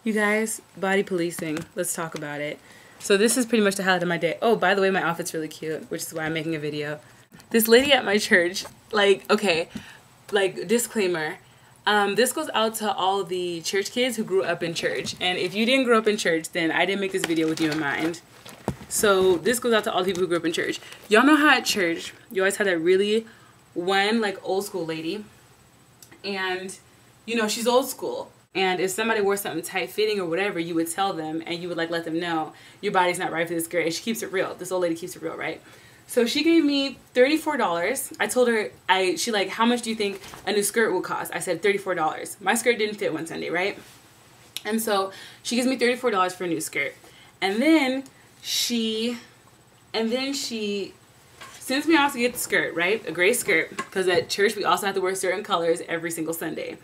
You guys, body policing. Let's talk about it. So this is pretty much the highlight of my day. Oh, by the way, my outfit's really cute, which is why I'm making a video. This lady at my church, disclaimer. This goes out to all the church kids who grew up in church. And if you didn't grow up in church, then I didn't make this video with you in mind. So this goes out to all the people who grew up in church. Y'all know how at church, you always had that really old school lady. And, you know, she's old school. And if somebody wore something tight-fitting or whatever, you would tell them and you would let them know your body's not right for this skirt. And she keeps it real. This old lady keeps it real, right? So she gave me $34. I told her, how much do you think a new skirt will cost? I said $34. My skirt didn't fit one Sunday, right? And so she gives me $34 for a new skirt. And then she sends me off to get the skirt, right? A gray skirt, because at church we also have to wear certain colors every single Sunday.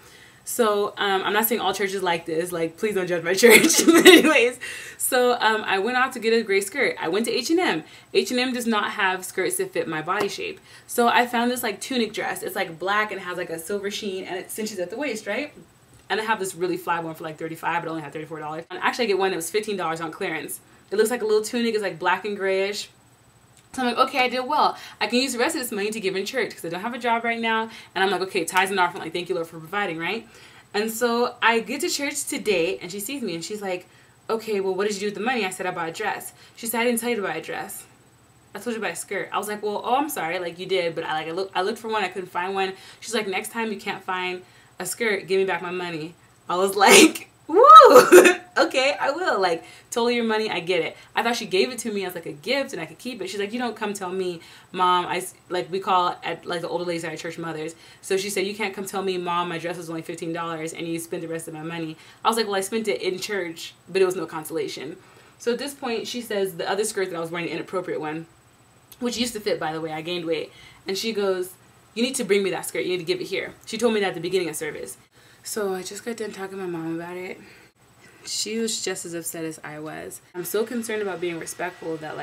So, I'm not saying all churches like this, please don't judge my church. But anyways, so, I went out to get a gray skirt. I went to H&M. H&M does not have skirts that fit my body shape. So I found this tunic dress. It's black and it has a silver sheen and it cinches at the waist, right? And I have this really fly one for $35, but only had $34. And actually I get one that was $15 on clearance. It looks like a little tunic. It's black and grayish. So I'm like, okay, I did well. I can use the rest of this money to give in church because I don't have a job right now. And I'm like, okay, tithes and offering, thank you, Lord, for providing, right? And so I get to church today and she sees me and she's like, okay, well, what did you do with the money? I said, I bought a dress. She said, I didn't tell you to buy a dress. I told you to buy a skirt. I was like, well, oh, I'm sorry. You did, but I looked for one. I couldn't find one. She's like, next time you can't find a skirt, give me back my money. I was like, woo! Okay, I will. Totally your money, I get it. I thought she gave it to me as a gift and I could keep it. She's like, you don't come tell me, Mom, we call at the older ladies at our church mothers. So she said, you can't come tell me, Mom, my dress was only $15 and you spent the rest of my money. I was like, well, I spent it in church, but it was no consolation. So at this point, she says the other skirt that I was wearing, the inappropriate one, which used to fit, by the way, I gained weight. And she goes, you need to bring me that skirt. You need to give it here. She told me that at the beginning of service. So I just got done talking to my mom about it. She was just as upset as I was. I'm so concerned about being respectful that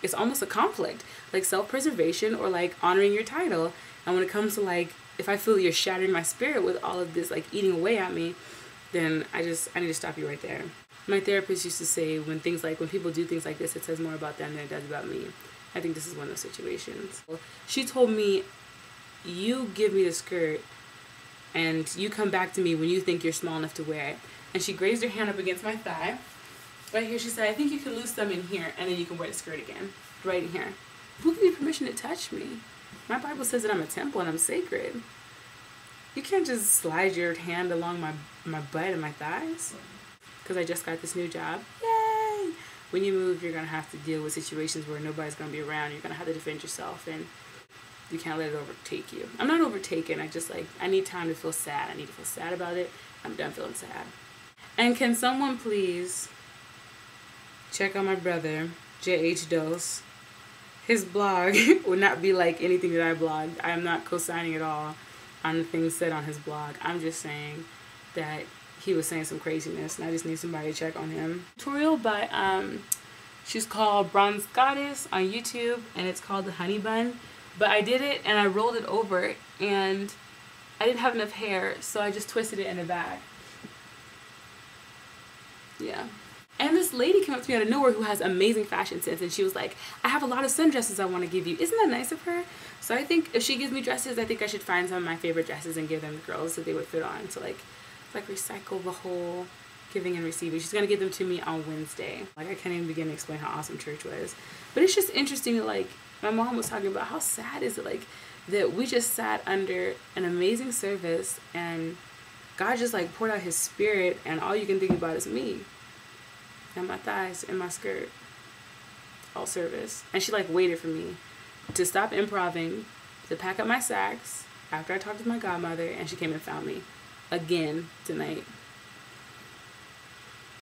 it's almost a conflict, self-preservation or honoring your title. And when it comes to if I feel you're shattering my spirit with all of this eating away at me, then I need to stop you right there. My therapist used to say when people do things like this, it says more about them than it does about me. I think this is one of those situations. She told me, you give me the skirt and you come back to me when you think you're small enough to wear it. And she grazed her hand up against my thigh. Right here, she said, I think you can lose some in here, and then you can wear the skirt again. Right in here. Who gave you permission to touch me? My Bible says that I'm a temple and I'm sacred. You can't just slide your hand along my butt and my thighs. Because I just got this new job. Yay! When you move, you're going to have to deal with situations where nobody's going to be around. You're going to have to defend yourself, and you can't let it overtake you. I'm not overtaken. I just, I need time to feel sad. I need to feel sad about it. I'm done feeling sad. And can someone please check on my brother, J.H. Dose? His blog would not be like anything that I blogged. I am not co-signing at all on the things said on his blog. I'm just saying that he was saying some craziness, and I just need somebody to check on him. Tutorial by, she's called Bronze Goddess on YouTube, and it's called the Honey Bun. But I did it, and I rolled it over, and I didn't have enough hair, so I just twisted it in the back. Yeah. And this lady came up to me out of nowhere who has amazing fashion sense, and she was like, I have a lot of sundresses I want to give you. Isn't that nice of her? So I think if she gives me dresses, I think I should find some of my favorite dresses and give them to girls that they would fit on. So recycle the whole giving and receiving. She's going to give them to me on Wednesday. I can't even begin to explain how awesome church was. But it's just interesting that my mom was talking about how sad is it that we just sat under an amazing service and God just poured out his spirit and all you can think about is me and my thighs and my skirt all service. And she waited for me to stop improving, to pack up my sacks after I talked to my godmother, and she came and found me again tonight.